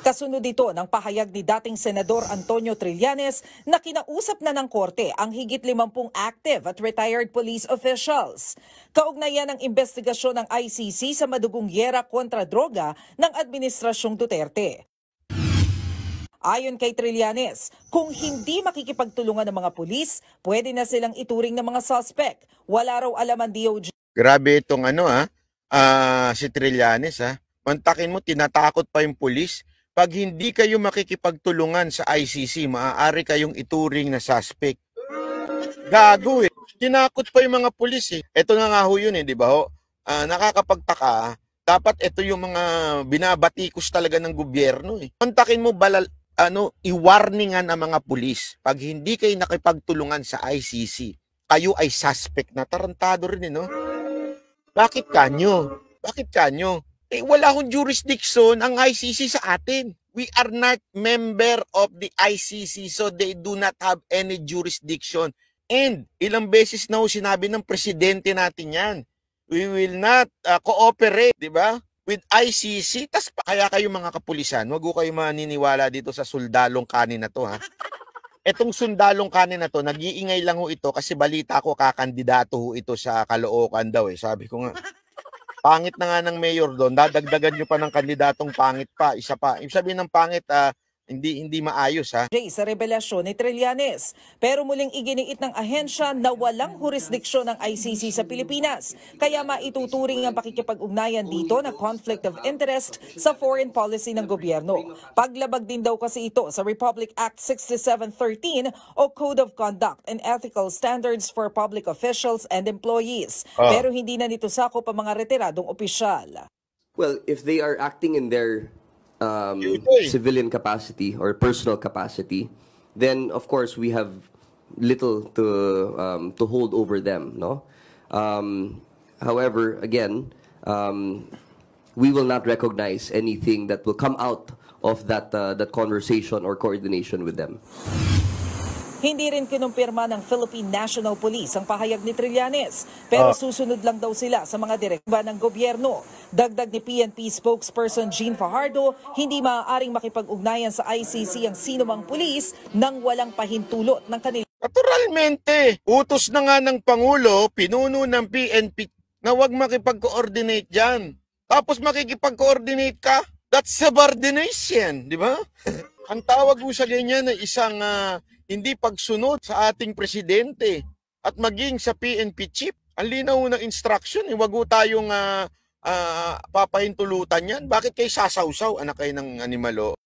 Kasunod ito ng pahayag ni dating Senador Antonio Trillanes na kinausap na ng korte ang higit 50 active at retired police officials. Kaugnayan ng investigasyon ng ICC sa madugong gyera kontra droga ng Administrasyong Duterte. Ayon kay Trillanes, kung hindi makikipagtulungan ng mga pulis, pwede na silang ituring ng mga suspect. Wala raw alam ang DOJ. Grabe itong si Trillanes Mantakin mo, tinatakot pa yung pulis. Pag hindi kayo makikipagtulungan sa ICC, maaari kayong ituring na suspect. Gago eh. Tinakot pa yung mga pulis eh. Ito na nga ho yun di ba ho? Nakakapagtaka. Dapat ito yung mga binabatikos talaga ng gobyerno eh. Mantakin mo i-warningan ang mga pulis. Pag hindi kayo nakipagtulungan sa ICC, kayo ay suspect na. Tarantado rin no? Bakit kanyo? Bakit kanyo? Wala akong jurisdiction ang ICC sa atin. We are not member of the ICC, so they do not have any jurisdiction. And ilang beses na sinabi ng presidente natin yan, we will not cooperate, di ba? With ICC. Kaya kayo mga kapulisan, wag ko kayo maniniwala dito sa sundalong kanin na to Etong sundalong kanin na to, nag-iingay lang ito kasi balita ko kakandidato ito sa Caloocan daw Sabi ko nga, pangit na nga ng mayor doon, dadagdagan nyo pa ng kandidatong pangit pa, isa pa. Ibig sabihin ng pangit, hindi maayos Sa revelasyon ni Trillanes, pero muling iginiit ng ahensya na walang jurisdiksyon ng ICC sa Pilipinas, kaya maituturing ang pakikipag-ugnayan dito na conflict of interest sa foreign policy ng gobyerno. Paglabag din daw kasi ito sa Republic Act 6713 o Code of Conduct and Ethical Standards for Public Officials and Employees. Pero hindi na nito sakop ang mga retiradong opisyal. Well, if they are acting in their civilian capacity or personal capacity, then of course we have little to hold over them, no? However, again, we will not recognize anything that will come out of that conversation or coordination with them. Hindi rin kinumpirma ng Philippine National Police ang pahayag ni Trillanes, pero susunod lang daw sila sa mga direktiba ng gobyerno. Dagdag ni PNP spokesperson Jean Fajardo, hindi maaaring makipag-ugnayan sa ICC ang sinumang pulis nang walang pahintulot ng kanila. Naturalmente, utos na nga ng Pangulo, pinuno ng PNP na huwag makipag-coordinate dyan. Tapos makikipag-coordinate ka? That's subordination, di ba? Ang tawag mo sa ganyan ay isang hindi pagsunod sa ating presidente at maging sa PNP chief. Ang linaw ng instruction, wag mo tayong papahintulutan yan. Bakit kayo sasawsaw, anak kayo ng animalo?